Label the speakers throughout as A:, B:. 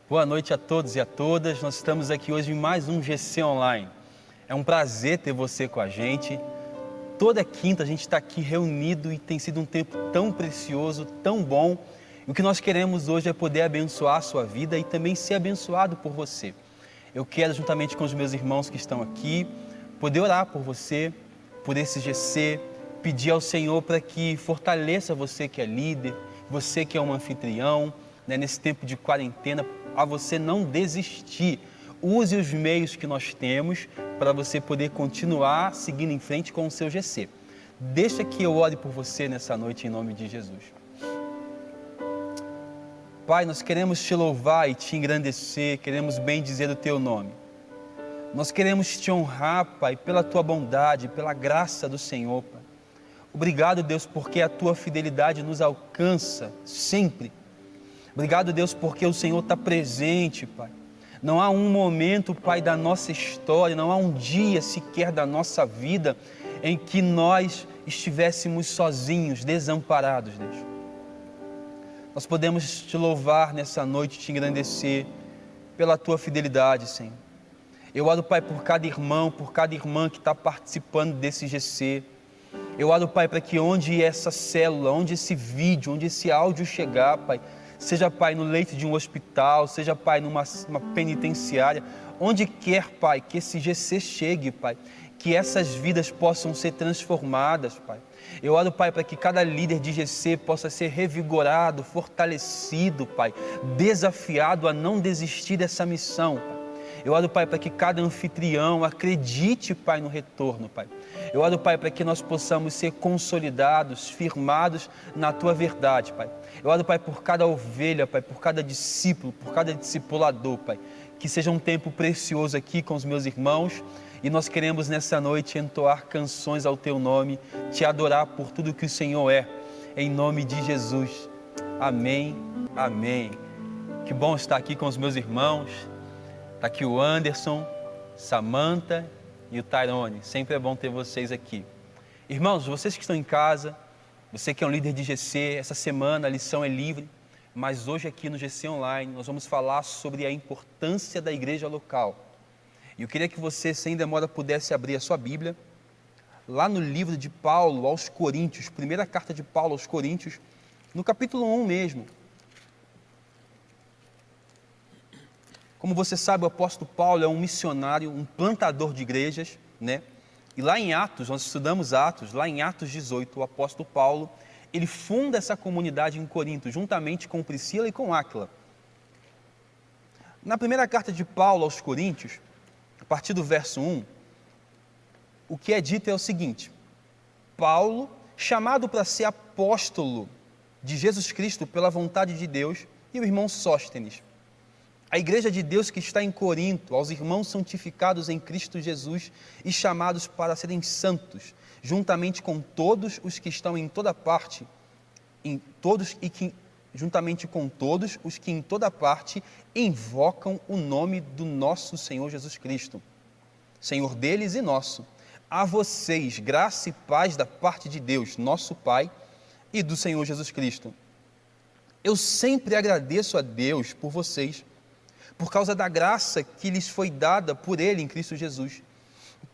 A: Boa noite a todos e a todas. Nós estamos aqui hoje em mais um GC Online. É um prazer ter você com a gente. Toda quinta a gente está aqui reunido e tem sido um tempo tão precioso, tão bom. E o que nós queremos hoje é poder abençoar a sua vida e também ser abençoado por você. Eu quero, juntamente com os meus irmãos que estão aqui, poder orar por você, por esse GC, pedir ao Senhor para que fortaleça você que é líder, você que é um anfitrião, nesse tempo de quarentena, a você não desistir. Use os meios que nós temos para você poder continuar seguindo em frente com o seu GC. Deixa que eu ore por você nessa noite em nome de Jesus. Pai, nós queremos te louvar e te engrandecer, queremos bem dizer o teu nome. Nós queremos te honrar, Pai, pela tua bondade, pela graça do Senhor, Pai. Obrigado, Deus, porque a tua fidelidade nos alcança sempre. Obrigado, Deus, porque o Senhor está presente, Pai. Não há um momento, Pai, da nossa história, não há um dia sequer da nossa vida em que nós estivéssemos sozinhos, desamparados, Deus. Nós podemos te louvar nessa noite, te engrandecer pela tua fidelidade, Senhor. Eu oro, Pai, por cada irmão, por cada irmã que está participando desse GC. Eu oro, Pai, para que onde essa célula, onde esse vídeo, onde esse áudio chegar, Pai, seja, Pai, no leito de um hospital, seja, Pai, numa penitenciária, onde quer, Pai, que esse GC chegue, Pai, que essas vidas possam ser transformadas, Pai. Eu oro, Pai, para que cada líder de GC possa ser revigorado, fortalecido, Pai, desafiado a não desistir dessa missão, Pai. Eu oro, Pai, para que cada anfitrião acredite, Pai, no retorno, Pai. Eu oro, Pai, para que nós possamos ser consolidados, firmados na Tua verdade, Pai. Eu oro, Pai, por cada ovelha, Pai, por cada discípulo, por cada discipulador, Pai. Que seja um tempo precioso aqui com os meus irmãos e nós queremos nessa noite entoar canções ao Teu nome, Te adorar por tudo que o Senhor é, em nome de Jesus. Amém, amém. Que bom estar aqui com os meus irmãos. Está aqui o Anderson, Samantha e o Tyrone. Sempre é bom ter vocês aqui. Irmãos, vocês que estão em casa, você que é um líder de GC, essa semana a lição é livre, mas hoje aqui no GC Online nós vamos falar sobre a importância da igreja local. E eu queria que você, sem demora, pudesse abrir a sua Bíblia, lá no livro de Paulo aos Coríntios, primeira carta de Paulo aos Coríntios, no capítulo 1 mesmo. Como você sabe, o apóstolo Paulo é um missionário, um plantador de igrejas, né? E lá em Atos, nós estudamos Atos, lá em Atos 18, o apóstolo Paulo, ele funda essa comunidade em Corinto, juntamente com Priscila e com Áquila. Na primeira carta de Paulo aos Coríntios, a partir do verso 1, o que é dito é o seguinte: Paulo, chamado para ser apóstolo de Jesus Cristo pela vontade de Deus, e o irmão Sóstenes, a igreja de Deus que está em Corinto, aos irmãos santificados em Cristo Jesus e chamados para serem santos, juntamente com todos os que estão em toda parte, juntamente com todos os que em toda parte invocam o nome do nosso Senhor Jesus Cristo, Senhor deles e nosso. A vocês, graça e paz da parte de Deus, nosso Pai, e do Senhor Jesus Cristo. Eu sempre agradeço a Deus por vocês, por causa da graça que lhes foi dada por Ele em Cristo Jesus.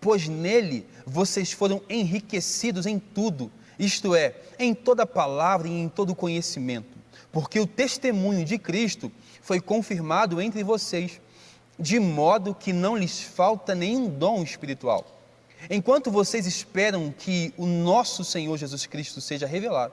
A: Pois nele vocês foram enriquecidos em tudo, isto é, em toda palavra e em todo conhecimento, porque o testemunho de Cristo foi confirmado entre vocês, de modo que não lhes falta nenhum dom espiritual. Enquanto vocês esperam que o nosso Senhor Jesus Cristo seja revelado,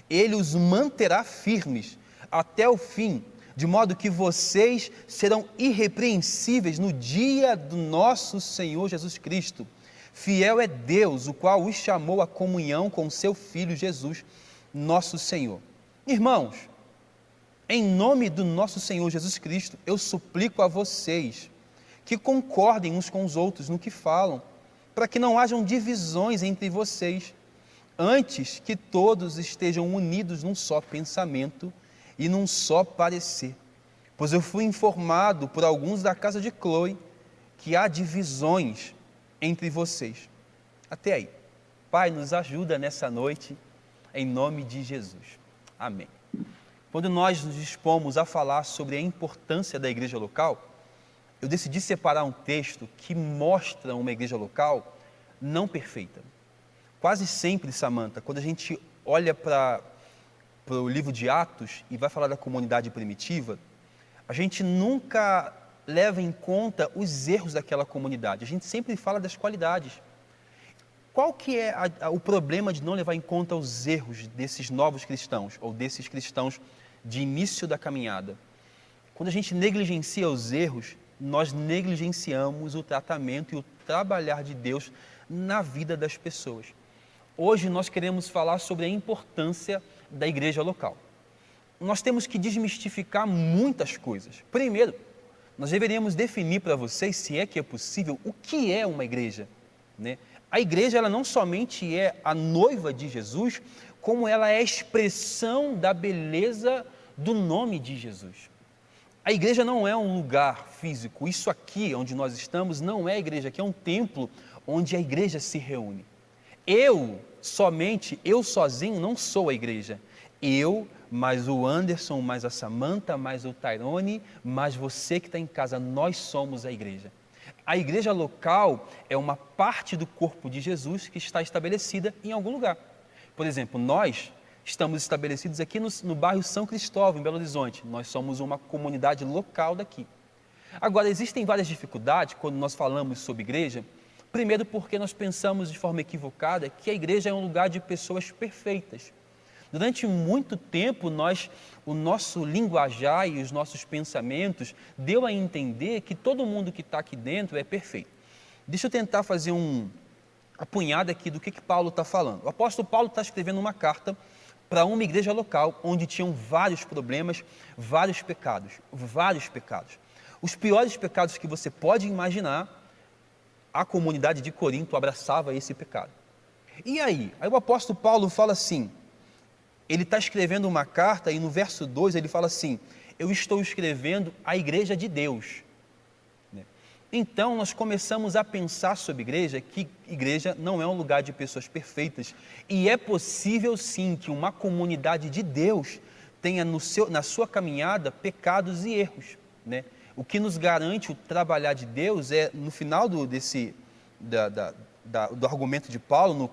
A: Ele os manterá firmes até o fim, de modo que vocês serão irrepreensíveis no dia do nosso Senhor Jesus Cristo. Fiel é Deus, o qual os chamou à comunhão com seu Filho Jesus, nosso Senhor. Irmãos, em nome do nosso Senhor Jesus Cristo, eu suplico a vocês que concordem uns com os outros no que falam, para que não hajam divisões entre vocês, antes que todos estejam unidos num só pensamento e num só parecer. Pois eu fui informado por alguns da casa de Cloe que há divisões entre vocês. Até aí. Pai, nos ajuda nessa noite, em nome de Jesus. Amém. quando nós nos dispomos a falar sobre a importância da igreja local, eu decidi separar um texto que mostra uma igreja local não perfeita. Quase sempre, Samantha, quando a gente olha para o livro de Atos e vai falar da comunidade primitiva, a gente nunca leva em conta os erros daquela comunidade, a gente sempre fala das qualidades. Qual que é o problema de não levar em conta os erros desses novos cristãos, ou desses cristãos de início da caminhada? Quando a gente negligencia os erros, nós negligenciamos o tratamento e o trabalhar de Deus na vida das pessoas. Hoje nós queremos falar sobre a importância da igreja local. Nós temos que desmistificar muitas coisas. Primeiro, nós deveríamos definir para vocês, se é que é possível, o que é uma igreja, né? A igreja, ela não somente é a noiva de Jesus, como ela é a expressão da beleza do nome de Jesus. A igreja não é um lugar físico, isso aqui onde nós estamos não é a igreja, aqui é um templo onde a igreja se reúne. Eu sozinho não sou a igreja. Eu, mais o Anderson, mais a Samantha, mais o Tyrone, mais você que está em casa, nós somos a igreja. A igreja local é uma parte do corpo de Jesus que está estabelecida em algum lugar. Por exemplo, nós estamos estabelecidos aqui no bairro São Cristóvão, em Belo Horizonte. Nós somos uma comunidade local daqui. Agora, existem várias dificuldades quando nós falamos sobre igreja. Primeiro, porque nós pensamos de forma equivocada que a igreja é um lugar de pessoas perfeitas. Durante muito tempo, o nosso linguajar e os nossos pensamentos deu a entender que todo mundo que está aqui dentro é perfeito. Deixa eu tentar fazer um apunhado aqui do que Paulo está falando. O apóstolo Paulo está escrevendo uma carta para uma igreja local onde tinham vários problemas, vários pecados. Os piores pecados que você pode imaginar, a comunidade de Corinto abraçava esse pecado. E aí o apóstolo Paulo fala assim, ele está escrevendo uma carta e no verso 2 ele fala assim, eu estou escrevendo à igreja de Deus. Então nós começamos a pensar sobre igreja, que igreja não é um lugar de pessoas perfeitas, e é possível sim que uma comunidade de Deus tenha na sua caminhada pecados e erros, né? O que nos garante o trabalhar de Deus é, no final do argumento de Paulo,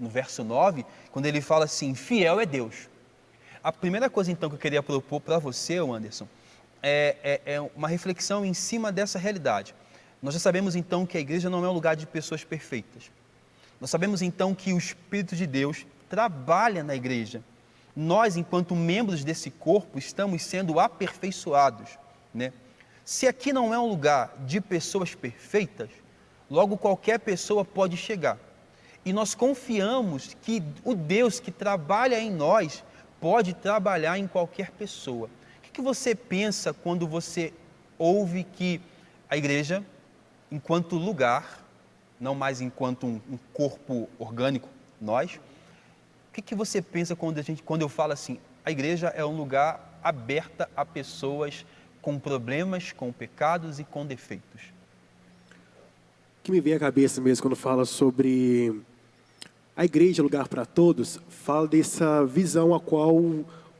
A: no verso 9, quando ele fala assim, fiel é Deus. A primeira coisa então que eu queria propor para você, Anderson, é uma reflexão em cima dessa realidade. Nós já sabemos então que a igreja não é um lugar de pessoas perfeitas. Nós sabemos então que o Espírito de Deus trabalha na igreja. Nós, enquanto membros desse corpo, estamos sendo aperfeiçoados, né? Se aqui não é um lugar de pessoas perfeitas, logo qualquer pessoa pode chegar. E nós confiamos que o Deus que trabalha em nós pode trabalhar em qualquer pessoa. O que você pensa quando você ouve que a igreja, enquanto lugar, não mais enquanto um corpo orgânico, nós, o que você pensa quando eu falo assim, a igreja é um lugar aberta a pessoas com problemas, com pecados e com defeitos?
B: O que me vem à cabeça mesmo quando fala sobre a igreja, lugar para todos, fala dessa visão a qual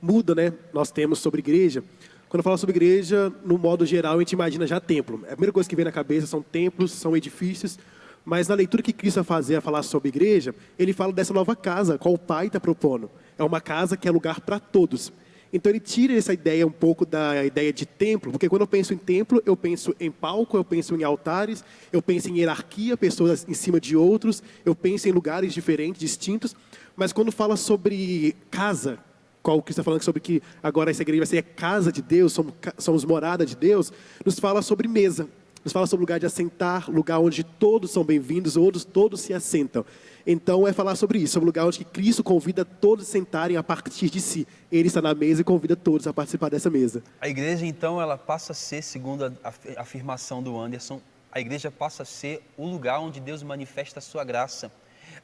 B: muda, né? Nós temos sobre igreja. Quando fala sobre igreja, no modo geral, a gente imagina já templo. A primeira coisa que vem na cabeça são templos, são edifícios, mas na leitura que Cristo vai fazer a falar sobre igreja, ele fala dessa nova casa, a qual o Pai está propondo. É uma casa que é lugar para todos. Então ele tira essa ideia um pouco da ideia de templo, porque quando eu penso em templo, eu penso em palco, eu penso em altares, eu penso em hierarquia, pessoas em cima de outros, eu penso em lugares diferentes, distintos, mas quando fala sobre casa, qual o Cristo está falando sobre que agora essa igreja vai ser a casa de Deus, somos morada de Deus, nos fala sobre mesa, nos fala sobre lugar de assentar, lugar onde todos são bem-vindos, todos se assentam. Então é falar sobre isso, sobre o lugar onde Cristo convida todos a sentarem a partir de si. Ele está na mesa e convida todos a participar dessa mesa.
A: A igreja então, ela passa a ser, segundo a afirmação do Anderson, a igreja passa a ser o lugar onde Deus manifesta a sua graça,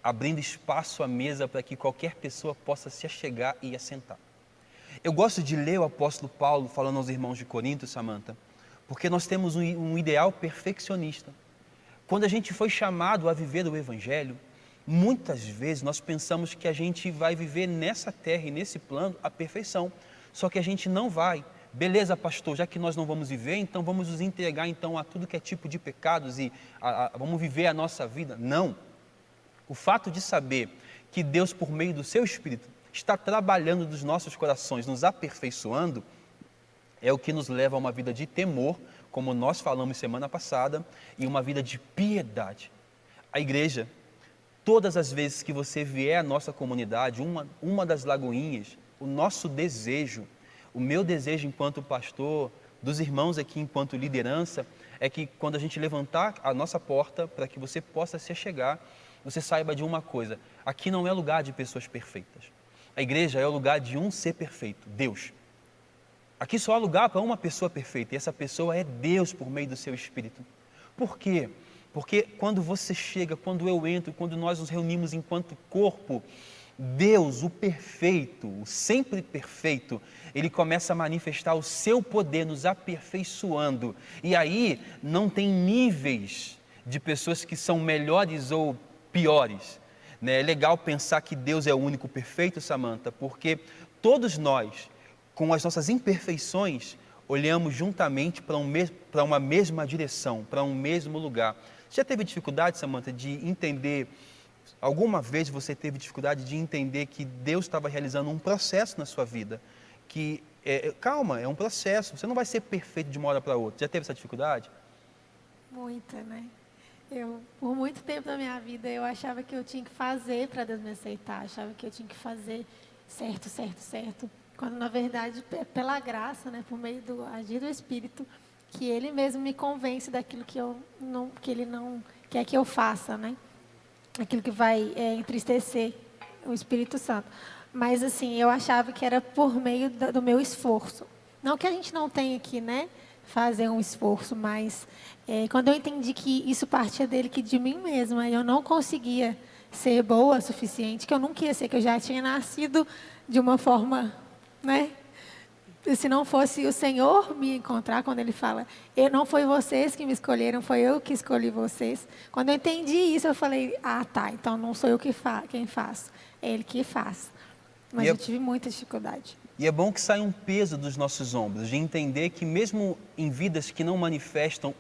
A: abrindo espaço à mesa para que qualquer pessoa possa se achegar e assentar. Eu gosto de ler o apóstolo Paulo falando aos irmãos de Corinto, Samantha, porque nós temos um ideal perfeccionista. Quando a gente foi chamado a viver o Evangelho, muitas vezes nós pensamos que a gente vai viver nessa terra e nesse plano a perfeição. Só que a gente não vai. Beleza, pastor, já que nós não vamos viver, então vamos nos entregar então a tudo que é tipo de pecados e vamos viver a nossa vida. Não. O fato de saber que Deus, por meio do seu Espírito, está trabalhando nos nossos corações, nos aperfeiçoando, é o que nos leva a uma vida de temor, como nós falamos semana passada, e uma vida de piedade. A igreja, todas as vezes que você vier à nossa comunidade, uma das lagoinhas, o nosso desejo, o meu desejo enquanto pastor, dos irmãos aqui enquanto liderança, é que quando a gente levantar a nossa porta para que você possa se achegar, você saiba de uma coisa: aqui não é lugar de pessoas perfeitas. A igreja é o lugar de um ser perfeito, Deus. Aqui só há lugar para uma pessoa perfeita, e essa pessoa é Deus por meio do seu Espírito. Por quê? Porque quando você chega, quando eu entro, quando nós nos reunimos enquanto corpo, Deus, o perfeito, o sempre perfeito, Ele começa a manifestar o seu poder nos aperfeiçoando. E aí não tem níveis de pessoas que são melhores ou piores. É legal pensar que Deus é o único perfeito, Samantha, porque todos nós, com as nossas imperfeições, olhamos juntamente para uma mesma direção, para um mesmo lugar. Você já teve dificuldade, Samantha, de entender, alguma vez você teve dificuldade de entender que Deus estava realizando um processo na sua vida? Calma, é um processo, você não vai ser perfeito de uma hora para outra. Já teve essa dificuldade?
C: Muita, né? Por muito tempo da minha vida, eu achava que eu tinha que fazer para Deus me aceitar, achava que eu tinha que fazer certo, quando na verdade é pela graça, né, por meio do agir do Espírito, que Ele mesmo me convence daquilo que Ele não quer que eu faça, né? Aquilo que vai entristecer o Espírito Santo. Mas assim, eu achava que era por meio do meu esforço. Não que a gente não tenha que, né, fazer um esforço, mas quando eu entendi que isso partia dele, que de mim mesma, eu não conseguia ser boa o suficiente, que eu não queria ser, que eu já tinha nascido de uma forma, né? Se não fosse o Senhor me encontrar, quando Ele fala, não foi vocês que me escolheram, foi eu que escolhi vocês. Quando eu entendi isso, eu falei, tá, então não sou eu quem faço, é Ele que faz. Mas eu tive muita dificuldade.
A: E é bom que saia um peso dos nossos ombros, de entender que mesmo em vidas que não manifestam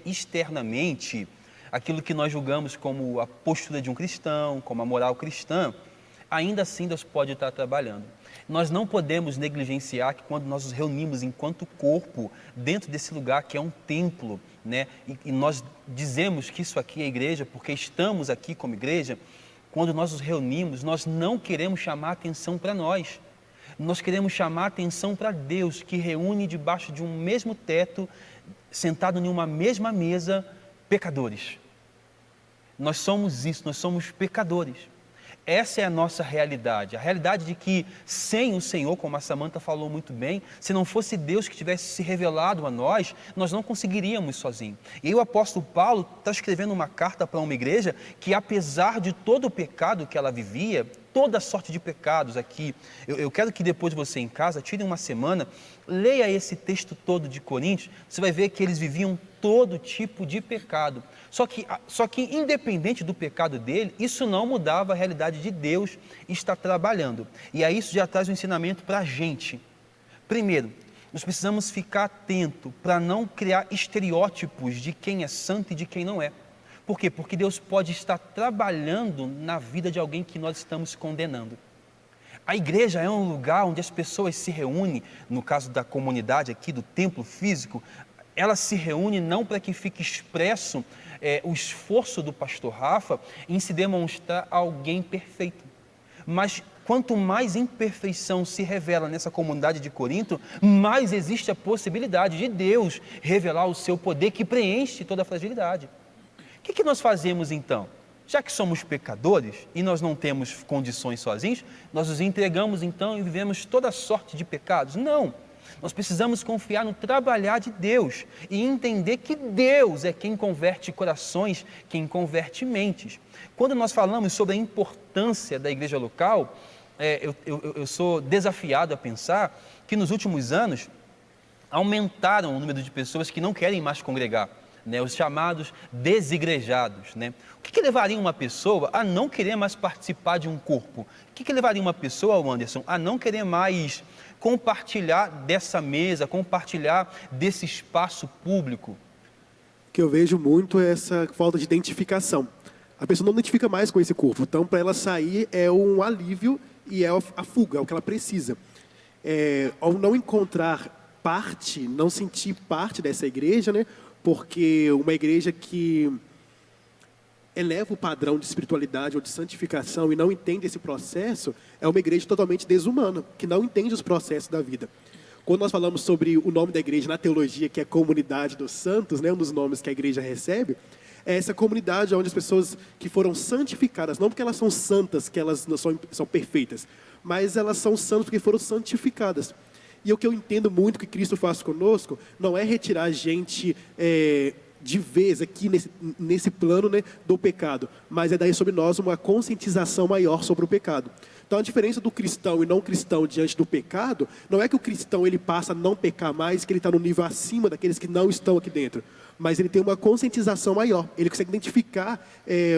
A: externamente aquilo que nós julgamos como a postura de um cristão, como a moral cristã, ainda assim Deus pode estar trabalhando. Nós não podemos negligenciar que quando nós nos reunimos enquanto corpo, dentro desse lugar que é um templo, né? E nós dizemos que isso aqui é igreja, porque estamos aqui como igreja, quando nós nos reunimos, nós não queremos chamar atenção para nós. Nós queremos chamar atenção para Deus, que reúne debaixo de um mesmo teto, sentado em uma mesma mesa, pecadores. Nós somos isso, nós somos pecadores. Essa é a nossa realidade, a realidade de que sem o Senhor, como a Samantha falou muito bem, se não fosse Deus que tivesse se revelado a nós, nós não conseguiríamos sozinhos. E aí o apóstolo Paulo está escrevendo uma carta para uma igreja que, apesar de todo o pecado que ela vivia, toda sorte de pecados aqui, eu quero que depois você em casa, tire uma semana, leia esse texto todo de Coríntios, você vai ver que eles viviam todo tipo de pecado. Só que independente do pecado dele, isso não mudava a realidade de Deus estar trabalhando. E aí isso já traz um ensinamento para a gente. Primeiro, nós precisamos ficar atento para não criar estereótipos de quem é santo e de quem não é. Por quê? Porque Deus pode estar trabalhando na vida de alguém que nós estamos condenando. A igreja é um lugar onde as pessoas se reúnem, no caso da comunidade aqui, do templo físico, ela se reúne não para que fique expresso o esforço do pastor Rafa em se demonstrar alguém perfeito. Mas quanto mais imperfeição se revela nessa comunidade de Corinto, mais existe a possibilidade de Deus revelar o seu poder que preenche toda a fragilidade. O que nós fazemos então? Já que somos pecadores e nós não temos condições sozinhos, nós nos entregamos então e vivemos toda sorte de pecados? Não! Nós precisamos confiar no trabalhar de Deus e entender que Deus é quem converte corações, quem converte mentes. Quando nós falamos sobre a importância da igreja local, eu sou desafiado a pensar que nos últimos anos aumentaram o número de pessoas que não querem mais congregar. né? Os chamados desigrejados, né? O que levaria uma pessoa a não querer mais participar de um corpo? O que levaria uma pessoa, Anderson, a não querer mais compartilhar dessa mesa, compartilhar desse espaço público?
B: O que eu vejo muito é essa falta de identificação. A pessoa não identifica mais com esse corpo, então para ela sair é um alívio e é a fuga, é o que ela precisa. Ao não encontrar parte, não sentir parte dessa igreja, né? Porque uma igreja que eleva o padrão de espiritualidade ou de santificação e não entende esse processo, é uma igreja totalmente desumana, que não entende os processos da vida. Quando nós falamos sobre o nome da igreja na teologia, que é comunidade dos santos, né? Um dos nomes que a igreja recebe, é essa comunidade onde as pessoas que foram santificadas, não porque elas são santas, que elas não são perfeitas, mas elas são santas porque foram santificadas. E o que eu entendo muito que Cristo faz conosco, não é retirar a gente de vez aqui nesse plano, né, do pecado, mas é dar sobre nós uma conscientização maior sobre o pecado. Então a diferença do cristão e não cristão diante do pecado, não é que o cristão ele passa a não pecar mais, que ele está no nível acima daqueles que não estão aqui dentro, mas ele tem uma conscientização maior, ele consegue identificar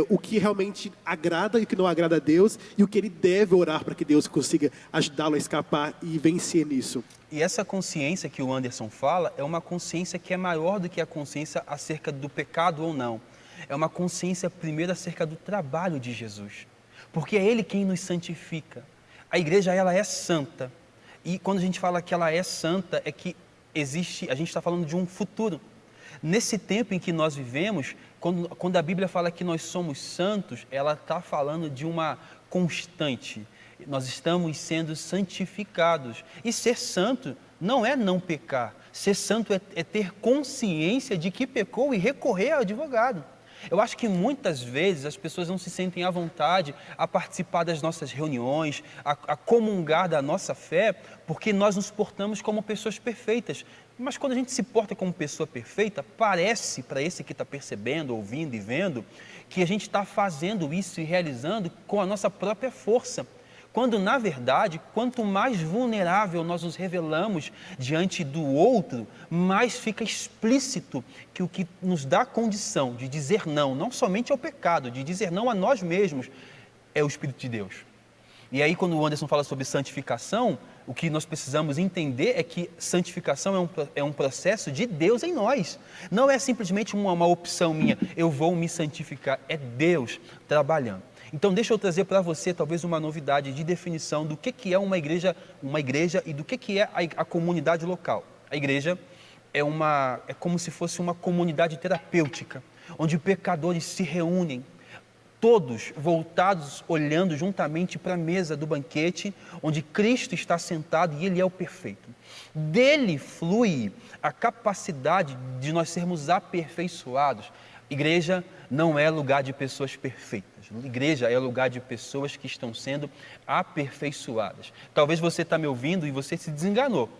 B: o que realmente agrada e o que não agrada a Deus, e o que ele deve orar para que Deus consiga ajudá-lo a escapar e vencer nisso.
A: E essa consciência que o Anderson fala é uma consciência que é maior do que a consciência acerca do pecado ou não. É uma consciência primeiro acerca do trabalho de Jesus, porque é Ele quem nos santifica. A igreja, ela é santa, e quando a gente fala que ela é santa, é que existe, a gente está falando de um futuro. Nesse tempo em que nós vivemos, quando a Bíblia fala que nós somos santos, ela está falando de uma constante. Nós estamos sendo santificados. E ser santo não é não pecar. Ser santo é ter consciência de que pecou e recorrer ao advogado. Eu acho que muitas vezes as pessoas não se sentem à vontade a participar das nossas reuniões, a comungar da nossa fé, porque nós nos portamos como pessoas perfeitas. Mas quando a gente se porta como pessoa perfeita, parece para esse que está percebendo, ouvindo e vendo, que a gente está fazendo isso e realizando com a nossa própria força. Quando, na verdade, quanto mais vulnerável nós nos revelamos diante do outro, mais fica explícito que o que nos dá condição de dizer não somente ao pecado, de dizer não a nós mesmos, é o Espírito de Deus. E aí, quando o Anderson fala sobre santificação, o que nós precisamos entender é que santificação é um processo de Deus em nós. Não é simplesmente uma opção minha, eu vou me santificar, é Deus trabalhando. Então, deixa eu trazer para você, talvez, uma novidade de definição do que é uma igreja e do que é a comunidade local. A igreja é como se fosse uma comunidade terapêutica, onde pecadores se reúnem, todos voltados, olhando juntamente para a mesa do banquete, onde Cristo está sentado e Ele é o perfeito. Dele flui a capacidade de nós sermos aperfeiçoados. Igreja não é lugar de pessoas perfeitas. Igreja é lugar de pessoas que estão sendo aperfeiçoadas. Talvez você está me ouvindo e você se desenganou.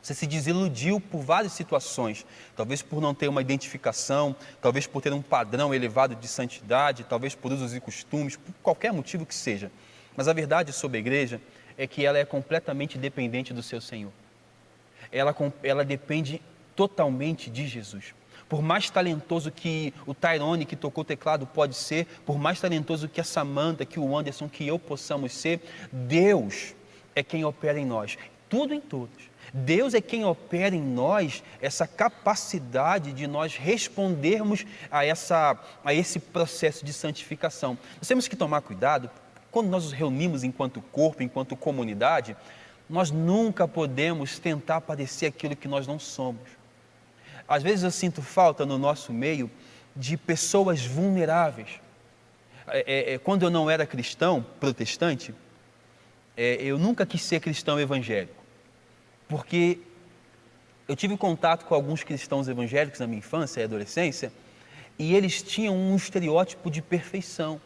A: Você se desiludiu por várias situações. Talvez por não ter uma identificação, talvez por ter um padrão elevado de santidade, talvez por usos e costumes, por qualquer motivo que seja. Mas a verdade sobre a igreja é que ela é completamente dependente do seu Senhor. Ela depende totalmente de Jesus. Por mais talentoso que o Tyrone, que tocou o teclado, pode ser, por mais talentoso que a Samantha, que o Anderson, que eu possamos ser, Deus é quem opera em nós, tudo em todos. Deus é quem opera em nós essa capacidade de nós respondermos a esse processo de santificação. Nós temos que tomar cuidado, quando nós nos reunimos enquanto corpo, enquanto comunidade, nós nunca podemos tentar parecer aquilo que nós não somos. Às vezes eu sinto falta no nosso meio de pessoas vulneráveis. Quando eu não era cristão, protestante, eu nunca quis ser cristão evangélico, porque eu tive contato com alguns cristãos evangélicos na minha infância e adolescência, e eles tinham um estereótipo de perfeição.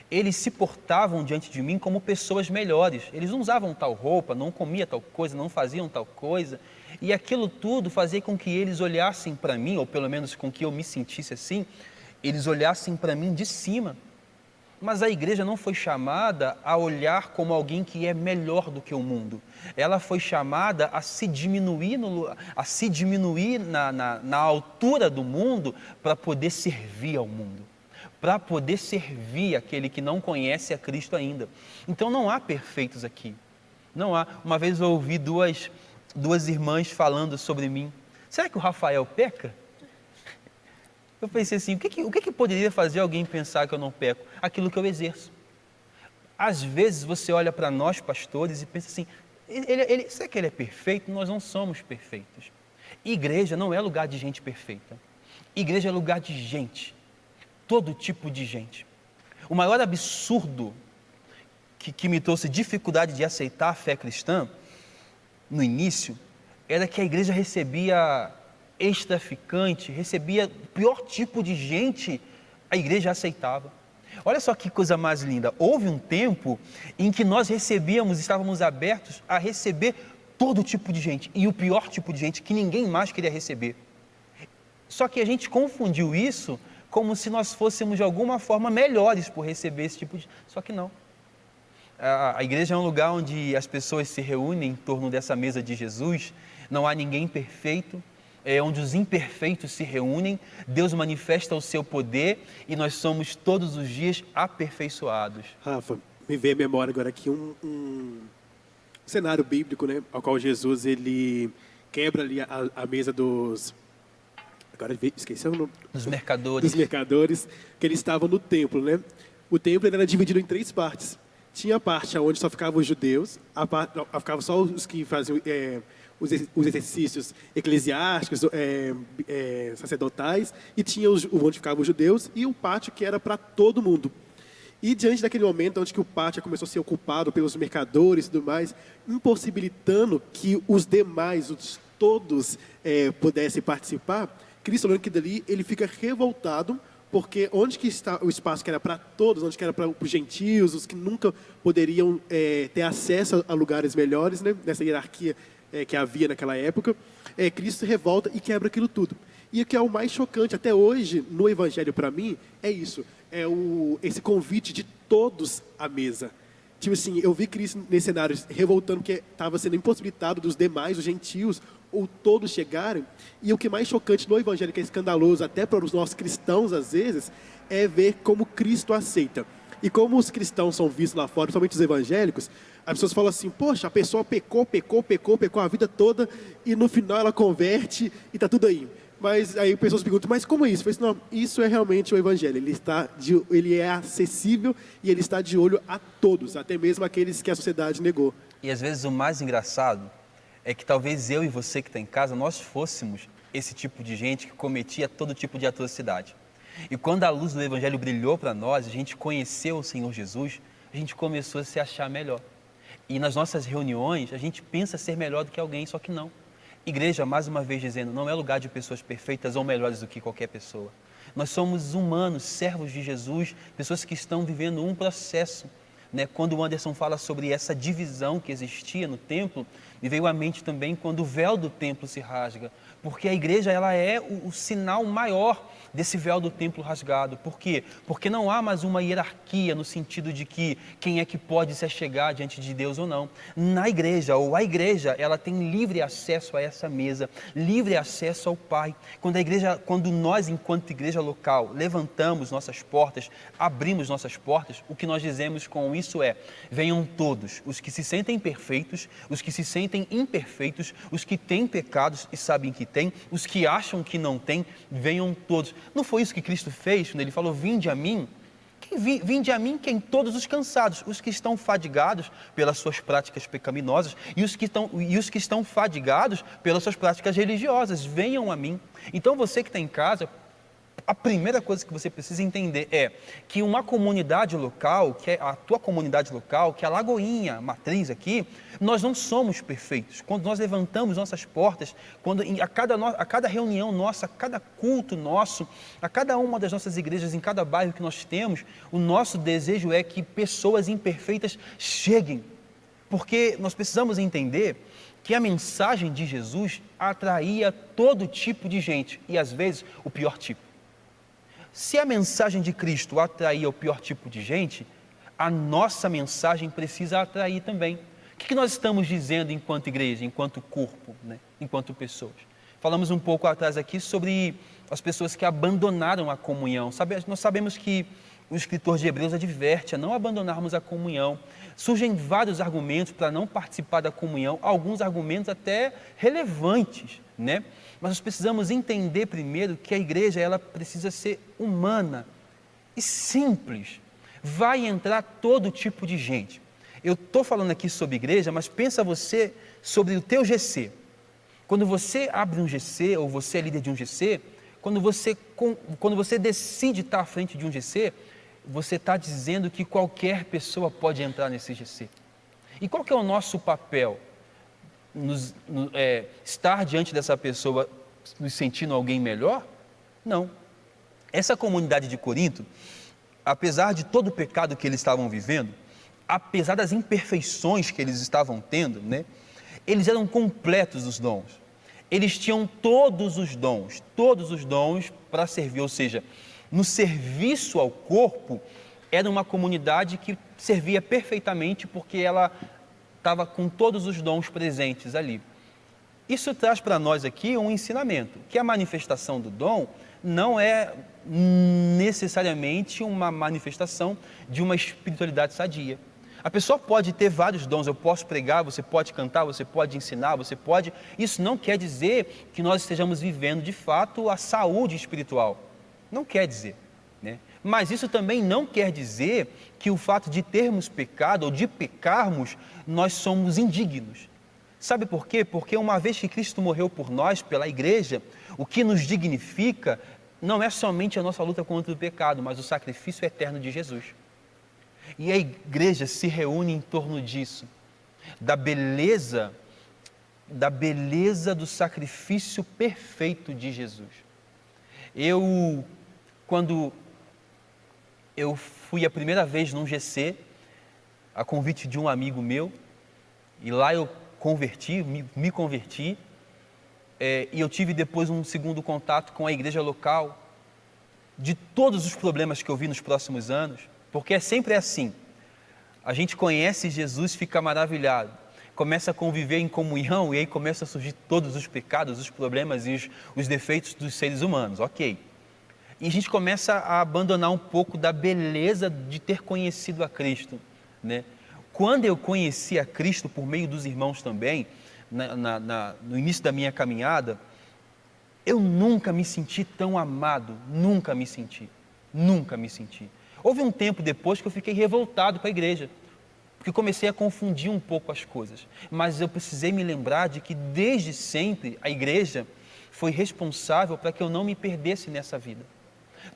A: Eles se portavam diante de mim como pessoas melhores. Eles não usavam tal roupa, não comiam tal coisa, não faziam tal coisa. E aquilo tudo fazia com que eles olhassem para mim, ou pelo menos com que eu me sentisse assim, eles olhassem para mim de cima. Mas a igreja não foi chamada a olhar como alguém que é melhor do que o mundo. Ela foi chamada a se diminuir, na altura do mundo para poder servir ao mundo, para poder servir aquele que não conhece a Cristo ainda. Então não há perfeitos aqui. Não há. Uma vez eu ouvi duas irmãs falando sobre mim. Será que o Rafael peca? Eu pensei assim, o que poderia fazer alguém pensar que eu não peco? Aquilo que eu exerço. Às vezes você olha para nós, pastores, e pensa assim, será que ele é perfeito? Nós não somos perfeitos. Igreja não é lugar de gente perfeita. Igreja é lugar de gente. Todo tipo de gente. O maior absurdo que me trouxe dificuldade de aceitar a fé cristã, no início, era que a igreja recebia ex-traficante, recebia o pior tipo de gente, a igreja aceitava. Olha só que coisa mais linda, houve um tempo em que nós estávamos abertos a receber todo tipo de gente, e o pior tipo de gente que ninguém mais queria receber. Só que a gente confundiu isso como se nós fôssemos de alguma forma melhores por receber esse tipo de... Só que não. A igreja é um lugar onde as pessoas se reúnem em torno dessa mesa de Jesus, não há ninguém perfeito, é onde os imperfeitos se reúnem, Deus manifesta o seu poder e nós somos todos os dias aperfeiçoados.
B: Rafa, me veio à memória agora aqui um cenário bíblico, né, ao qual Jesus ele quebra ali a mesa dos... Agora esqueci o nome.
A: Dos mercadores.
B: Dos mercadores, que eles estavam no templo, né? O templo ele era dividido em 3 partes. Tinha a parte onde só ficavam os judeus, ficavam só os que faziam os exercícios eclesiásticos, sacerdotais, e tinha onde ficavam os judeus, e um pátio que era para todo mundo. E diante daquele momento onde que o pátio começou a ser ocupado pelos mercadores e tudo mais, impossibilitando que os demais, todos pudessem participar, Cristo, olhando que dali, ele fica revoltado, porque onde que está o espaço que era para todos, onde que era para os gentios, os que nunca poderiam ter acesso a lugares melhores, né, nessa hierarquia que havia naquela época, Cristo revolta e quebra aquilo tudo. E o que é o mais chocante até hoje no Evangelho para mim é isso, esse convite de todos à mesa. Tipo assim, eu vi Cristo nesse cenário revoltando porque estava sendo impossibilitado dos demais, os gentios, ou todos chegarem. E o que é mais chocante no Evangelho, que é escandaloso até para os nossos cristãos às vezes, é ver como Cristo aceita. E como os cristãos são vistos lá fora, principalmente os evangélicos, as pessoas falam assim, poxa, a pessoa pecou a vida toda e no final ela converte e está tudo aí. Mas aí pessoas perguntam, mas como é isso? Eu falei assim, não, isso é realmente o Evangelho. Ele é acessível e ele está de olho a todos, até mesmo aqueles que a sociedade negou.
A: E às vezes o mais engraçado é que talvez eu e você que está em casa, nós fôssemos esse tipo de gente que cometia todo tipo de atrocidade. E quando a luz do Evangelho brilhou para nós, a gente conheceu o Senhor Jesus, a gente começou a se achar melhor. E nas nossas reuniões, a gente pensa ser melhor do que alguém, só que não. Igreja, mais uma vez dizendo, não é lugar de pessoas perfeitas ou melhores do que qualquer pessoa. Nós somos humanos, servos de Jesus, pessoas que estão vivendo um processo. Quando o Anderson fala sobre essa divisão que existia no templo, me veio à mente também quando o véu do templo se rasga, porque a igreja ela é o sinal maior desse véu do templo rasgado. Por quê? Porque não há mais uma hierarquia no sentido de que quem é que pode se achegar diante de Deus ou não. Na igreja, ou a igreja, ela tem livre acesso a essa mesa, livre acesso ao Pai. Quando nós, enquanto igreja local, levantamos nossas portas, abrimos nossas portas, o que nós dizemos com isso é, venham todos, os que se sentem perfeitos, os que se sentem imperfeitos, os que têm pecados e sabem que têm, os que acham que não têm, venham todos. Não foi isso que Cristo fez quando ele falou, vinde a mim? Vinde a mim quem? Todos os cansados, os que estão fadigados pelas suas práticas pecaminosas e os que estão fadigados pelas suas práticas religiosas, venham a mim. Então você que está em casa, a primeira coisa que você precisa entender é que uma comunidade local, que é a tua comunidade local, que é a Lagoinha Matriz aqui, nós não somos perfeitos. Quando nós levantamos nossas portas, a cada reunião nossa, a cada culto nosso, a cada uma das nossas igrejas, em cada bairro que nós temos, o nosso desejo é que pessoas imperfeitas cheguem. Porque nós precisamos entender que a mensagem de Jesus atraía todo tipo de gente, e às vezes o pior tipo. Se a mensagem de Cristo atrair o pior tipo de gente, a nossa mensagem precisa atrair também. O que nós estamos dizendo enquanto igreja, enquanto corpo, né? Enquanto pessoas? Falamos um pouco atrás aqui sobre as pessoas que abandonaram a comunhão. Nós sabemos que o escritor de Hebreus adverte a não abandonarmos a comunhão. Surgem vários argumentos para não participar da comunhão, alguns argumentos até relevantes, né? Mas nós precisamos entender primeiro que a igreja ela precisa ser humana e simples. Vai entrar todo tipo de gente. Eu estou falando aqui sobre igreja, mas pensa você sobre o teu GC. Quando você abre um GC, ou você é líder de um GC, quando você decide estar à frente de um GC, você está dizendo que qualquer pessoa pode entrar nesse GC. E qual que é o nosso papel? Estar diante dessa pessoa nos sentindo alguém melhor? Não. Essa comunidade de Corinto, apesar de todo o pecado que eles estavam vivendo, apesar das imperfeições que eles estavam tendo, né, eles eram completos dos dons. Eles tinham todos os dons para servir, ou seja, no serviço ao corpo, era uma comunidade que servia perfeitamente porque ela estava com todos os dons presentes ali. Isso traz para nós aqui um ensinamento, que a manifestação do dom não é necessariamente uma manifestação de uma espiritualidade sadia. A pessoa pode ter vários dons, eu posso pregar, você pode cantar, você pode ensinar, Isso não quer dizer que nós estejamos vivendo de fato a saúde espiritual. Não quer dizer, né? Mas isso também não quer dizer que o fato de termos pecado ou de pecarmos, nós somos indignos. Sabe por quê? Porque uma vez que Cristo morreu por nós, pela igreja, o que nos dignifica não é somente a nossa luta contra o pecado, mas o sacrifício eterno de Jesus. E a igreja se reúne em torno disso, da beleza do sacrifício perfeito de Jesus. Quando eu fui a primeira vez num GC, a convite de um amigo meu, e lá eu me converti, e eu tive depois um segundo contato com a igreja local, de todos os problemas que eu vi nos próximos anos, porque é sempre assim, a gente conhece Jesus, fica maravilhado, começa a conviver em comunhão e aí começa a surgir todos os pecados, os problemas e os defeitos dos seres humanos, ok. E a gente começa a abandonar um pouco da beleza de ter conhecido a Cristo, né? Quando eu conheci a Cristo por meio dos irmãos também, no início da minha caminhada, eu nunca me senti tão amado, nunca me senti. Houve um tempo depois que eu fiquei revoltado com a igreja, porque comecei a confundir um pouco as coisas, mas eu precisei me lembrar de que desde sempre a igreja foi responsável para que eu não me perdesse nessa vida.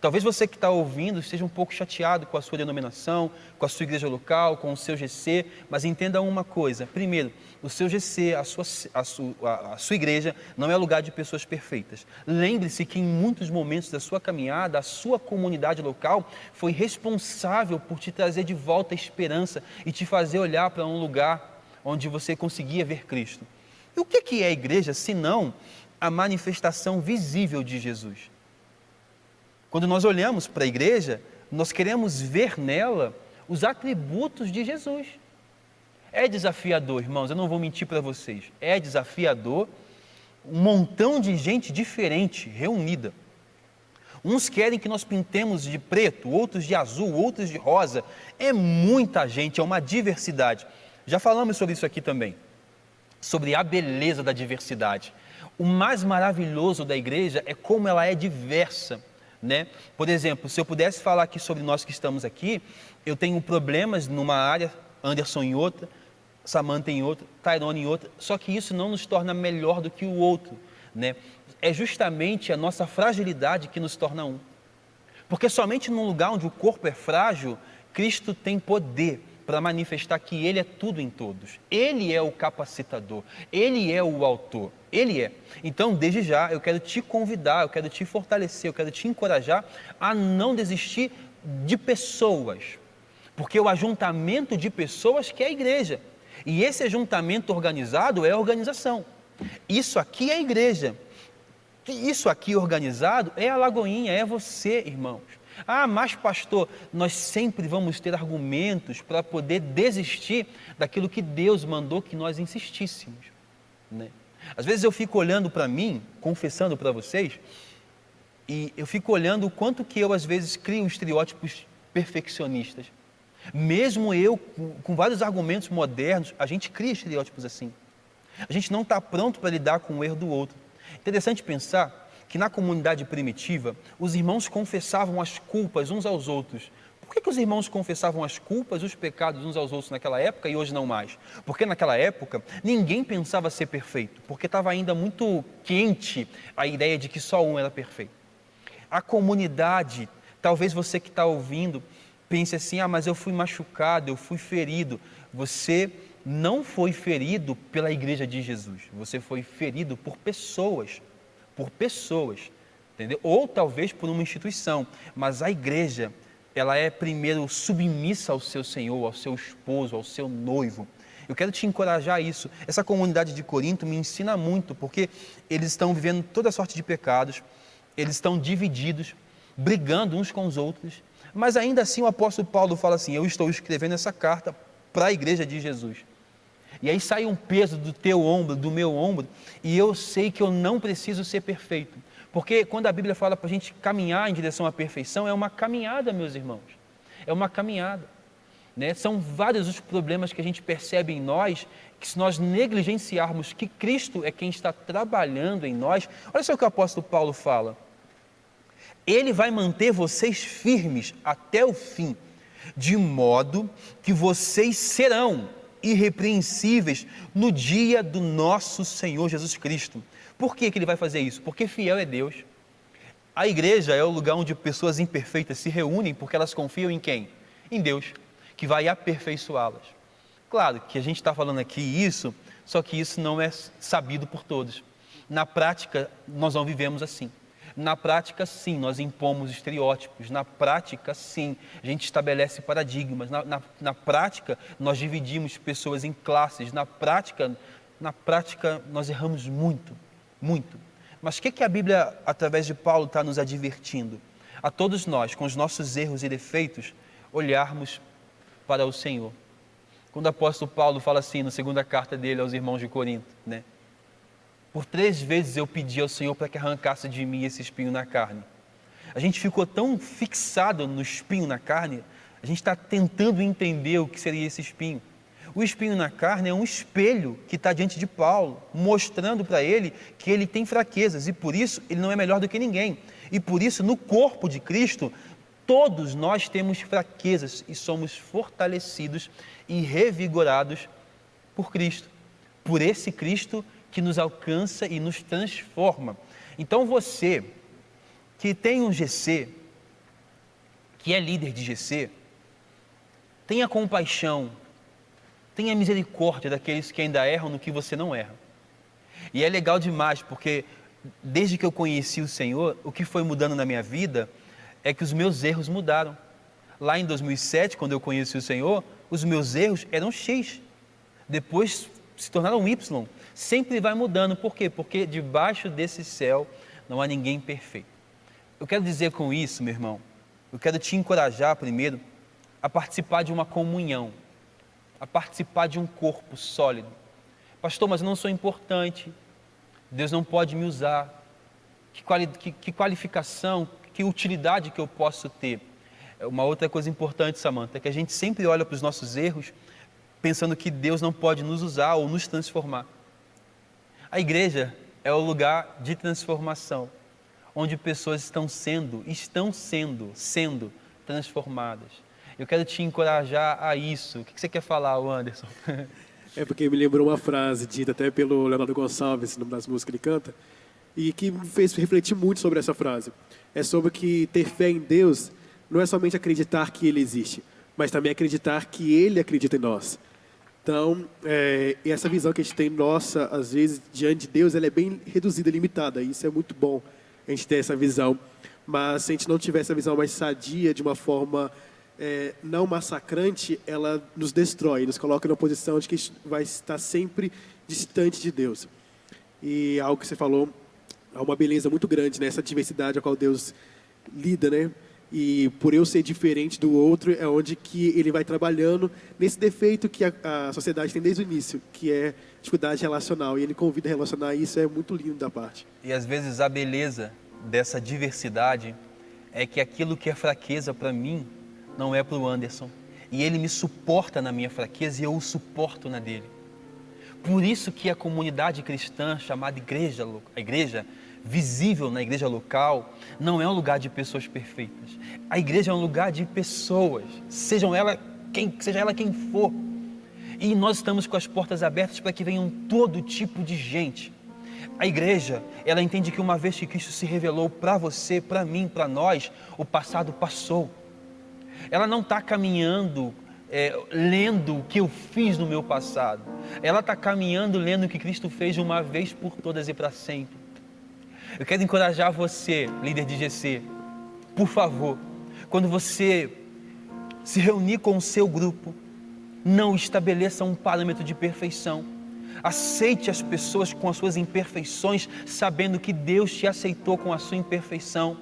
A: Talvez você que está ouvindo esteja um pouco chateado com a sua denominação, com a sua igreja local, com o seu GC, mas entenda uma coisa. Primeiro, o seu GC, a sua igreja, não é lugar de pessoas perfeitas. Lembre-se que em muitos momentos da sua caminhada, a sua comunidade local foi responsável por te trazer de volta a esperança e te fazer olhar para um lugar onde você conseguia ver Cristo. E o que é a igreja, senão a manifestação visível de Jesus? Quando nós olhamos para a igreja, nós queremos ver nela os atributos de Jesus. É desafiador, irmãos, eu não vou mentir para vocês. É desafiador um montão de gente diferente reunida. Uns querem que nós pintemos de preto, outros de azul, outros de rosa. É muita gente, é uma diversidade. Já falamos sobre isso aqui também, sobre a beleza da diversidade. O mais maravilhoso da igreja é como ela é diversa, né? Por exemplo, se eu pudesse falar aqui sobre nós que estamos aqui, eu tenho problemas numa área, Anderson em outra, Samantha em outra, Tyrone em outra, só que isso não nos torna melhor do que o outro, né? É justamente a nossa fragilidade que nos torna um. Porque somente num lugar onde o corpo é frágil, Cristo tem poder para manifestar que Ele é tudo em todos. Ele é o capacitador, Ele é o autor, Ele é. Então, desde já, eu quero te convidar, eu quero te fortalecer, eu quero te encorajar a não desistir de pessoas, porque o ajuntamento de pessoas que é a igreja, e esse ajuntamento organizado é a organização. Isso aqui é a igreja. Isso aqui organizado é a Lagoinha, é você, irmãos. Ah, mas pastor, nós sempre vamos ter argumentos para poder desistir daquilo que Deus mandou que nós insistíssemos, né? Às vezes eu fico olhando para mim, confessando para vocês, e eu fico olhando o quanto que eu às vezes crio estereótipos perfeccionistas. Mesmo eu, com vários argumentos modernos, a gente cria estereótipos assim. A gente não está pronto para lidar com o erro do outro. Interessante pensar que na comunidade primitiva, os irmãos confessavam as culpas uns aos outros. Por que os irmãos confessavam as culpas, os pecados uns aos outros naquela época e hoje não mais? Porque naquela época, ninguém pensava ser perfeito, porque estava ainda muito quente a ideia de que só um era perfeito. A comunidade, talvez você que está ouvindo, pense assim, mas eu fui machucado, eu fui ferido. Você não foi ferido pela igreja de Jesus, você foi ferido por pessoas, entendeu? Ou talvez por uma instituição, mas a igreja, ela é primeiro submissa ao seu Senhor, ao seu esposo, ao seu noivo. Eu quero te encorajar a isso. Essa comunidade de Corinto me ensina muito, porque eles estão vivendo toda sorte de pecados, eles estão divididos, brigando uns com os outros, mas ainda assim o apóstolo Paulo fala assim, eu estou escrevendo essa carta para a igreja de Jesus. E aí sai um peso do teu ombro, do meu ombro, e eu sei que eu não preciso ser perfeito. Porque quando a Bíblia fala para a gente caminhar em direção à perfeição, é uma caminhada, meus irmãos. É uma caminhada, né? São vários os problemas que a gente percebe em nós, que se nós negligenciarmos que Cristo é quem está trabalhando em nós, olha só o que o apóstolo Paulo fala. Ele vai manter vocês firmes até o fim, de modo que vocês serão irrepreensíveis no dia do nosso Senhor Jesus Cristo. Por que Ele vai fazer isso? Porque fiel é Deus. A igreja é o lugar onde pessoas imperfeitas se reúnem porque elas confiam em quem? Em Deus, que vai aperfeiçoá-las. Claro que a gente está falando aqui isso, só que isso não é sabido por todos. Na prática, nós não vivemos assim. Na prática, sim, nós impomos estereótipos. Na prática, sim, a gente estabelece paradigmas. Na prática, nós dividimos pessoas em classes. Na prática, nós erramos muito, muito. Mas o que a Bíblia, através de Paulo, está nos advertindo? A todos nós, com os nossos erros e defeitos, olharmos para o Senhor. Quando o apóstolo Paulo fala assim, na segunda carta dele aos irmãos de Corinto, né? Por 3 vezes eu pedi ao Senhor para que arrancasse de mim esse espinho na carne. A gente ficou tão fixado no espinho na carne, a gente está tentando entender o que seria esse espinho. O espinho na carne é um espelho que está diante de Paulo, mostrando para ele que ele tem fraquezas e por isso ele não é melhor do que ninguém. E por isso, no corpo de Cristo, todos nós temos fraquezas e somos fortalecidos e revigorados por Cristo, por esse Cristo que nos alcança e nos transforma. Então você, que tem um GC, que é líder de GC, tenha compaixão, tenha misericórdia daqueles que ainda erram no que você não erra. E é legal demais, porque desde que eu conheci o Senhor, o que foi mudando na minha vida é que os meus erros mudaram. Lá em 2007, quando eu conheci o Senhor, os meus erros eram X. Depois se tornaram Y. Sempre vai mudando. Por quê? Porque debaixo desse céu não há ninguém perfeito. Eu quero dizer com isso, meu irmão, eu quero te encorajar primeiro a participar de uma comunhão, a participar de um corpo sólido. Pastor, mas eu não sou importante, Deus não pode me usar. Que qualificação, que utilidade que eu posso ter? Uma outra coisa importante, Samantha, é que a gente sempre olha para os nossos erros pensando que Deus não pode nos usar ou nos transformar. A igreja é o lugar de transformação, onde pessoas estão sendo transformadas. Eu quero te encorajar a isso. O que você quer falar, Anderson?
B: É porque me lembrou uma frase dita até pelo Leonardo Gonçalves, numa das músicas que ele canta, e que me fez refletir muito sobre essa frase. É sobre que ter fé em Deus não é somente acreditar que Ele existe, mas também acreditar que Ele acredita em nós. Então, essa visão que a gente tem nossa, às vezes, diante de Deus, ela é bem reduzida, limitada. E isso é muito bom, a gente ter essa visão. Mas se a gente não tiver essa visão mais sadia, de uma forma não massacrante, ela nos destrói, nos coloca numa posição de que a gente vai estar sempre distante de Deus. E algo que você falou há uma beleza muito grande nessa diversidade a qual Deus lida, né? E por eu ser diferente do outro, é onde que ele vai trabalhando nesse defeito que a sociedade tem desde o início, que é dificuldade relacional. E ele convida a relacionar, e isso é muito lindo da parte.
A: E às vezes a beleza dessa diversidade é que aquilo que é fraqueza para mim não é para o Anderson. E ele me suporta na minha fraqueza e eu o suporto na dele. Por isso que a comunidade cristã chamada igreja, a igreja visível na igreja local, não é um lugar de pessoas perfeitas. A igreja é um lugar de pessoas, seja ela quem for. E nós estamos com as portas abertas para que venham todo tipo de gente. A igreja, ela entende que uma vez que Cristo se revelou para você, para mim, para nós, o passado passou. Ela não está caminhando lendo o que eu fiz no meu passado. Ela está caminhando lendo o que Cristo fez de uma vez por todas e para sempre. Eu quero encorajar você, líder de GC, por favor, quando você se reunir com o seu grupo, não estabeleça um parâmetro de perfeição. Aceite as pessoas com as suas imperfeições, sabendo que Deus te aceitou com a sua imperfeição.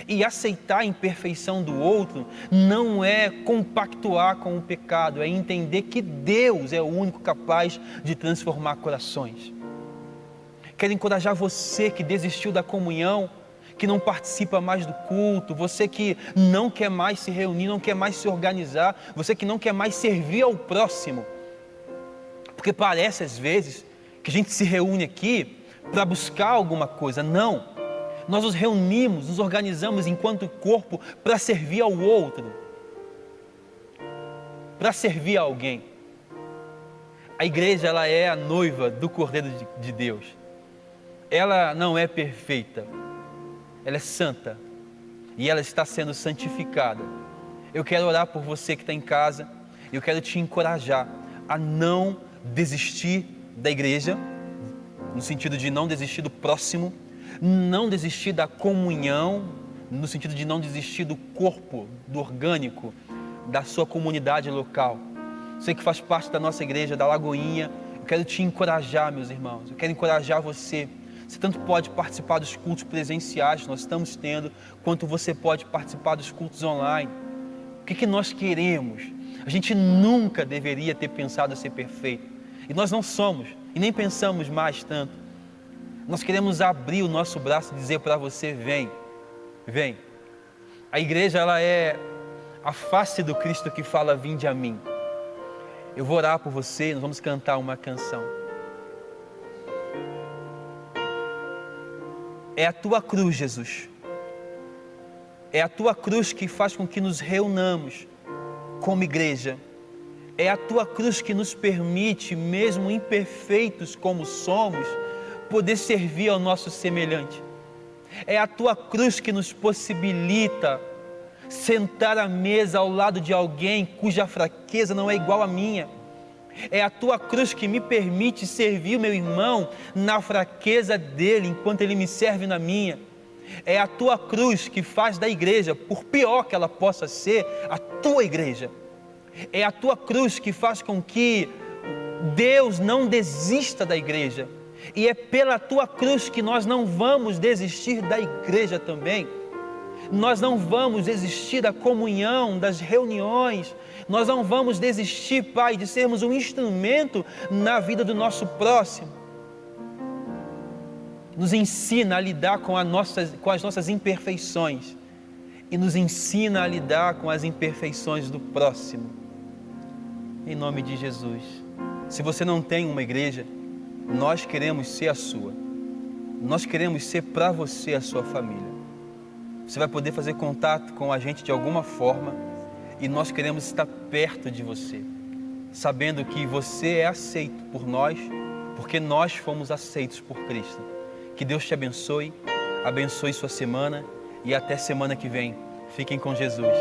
A: E aceitar a imperfeição do outro não é compactuar com o pecado, é entender que Deus é o único capaz de transformar corações. Quero encorajar você que desistiu da comunhão, que não participa mais do culto, você que não quer mais se reunir, não quer mais se organizar, você que não quer mais servir ao próximo. Porque parece às vezes que a gente se reúne aqui para buscar alguma coisa. Não, nós nos reunimos, nos organizamos enquanto corpo para servir ao outro, para servir a alguém. A igreja, ela é a noiva do Cordeiro de Deus. Ela não é perfeita, ela é santa e ela está sendo santificada. Eu quero orar por você que está em casa, eu quero te encorajar a não desistir da igreja, no sentido de não desistir do próximo, não desistir da comunhão, no sentido de não desistir do corpo, do orgânico, da sua comunidade local. Você que faz parte da nossa igreja, da Lagoinha, eu quero te encorajar, meus irmãos, eu quero encorajar você. Você tanto pode participar dos cultos presenciais que nós estamos tendo, quanto você pode participar dos cultos online. O que nós queremos? A gente nunca deveria ter pensado em ser perfeito. E nós não somos, e nem pensamos mais tanto. Nós queremos abrir o nosso braço e dizer para você, vem, vem. A igreja, ela é a face do Cristo que fala, vinde a mim. Eu vou orar por você, nós vamos cantar uma canção. É a tua cruz, Jesus. É a tua cruz que faz com que nos reunamos como igreja. É a tua cruz que nos permite, mesmo imperfeitos como somos, poder servir ao nosso semelhante. É a tua cruz que nos possibilita sentar à mesa ao lado de alguém cuja fraqueza não é igual à minha. É a tua cruz que me permite servir o meu irmão na fraqueza dele, enquanto ele me serve na minha. É a tua cruz que faz da igreja, por pior que ela possa ser, a tua igreja. É a tua cruz que faz com que Deus não desista da igreja. E é pela tua cruz que nós não vamos desistir da igreja também. Nós não vamos desistir da comunhão, das reuniões. Nós não vamos desistir, Pai, de sermos um instrumento na vida do nosso próximo. Nos ensina a lidar com as nossas imperfeições e nos ensina a lidar com as imperfeições do próximo. Em nome de Jesus. Se você não tem uma igreja, nós queremos ser a sua. Nós queremos ser para você a sua família. Você vai poder fazer contato com a gente de alguma forma e nós queremos estar perto de você, sabendo que você é aceito por nós, porque nós fomos aceitos por Cristo. Que Deus te abençoe, abençoe sua semana e até semana que vem. Fiquem com Jesus.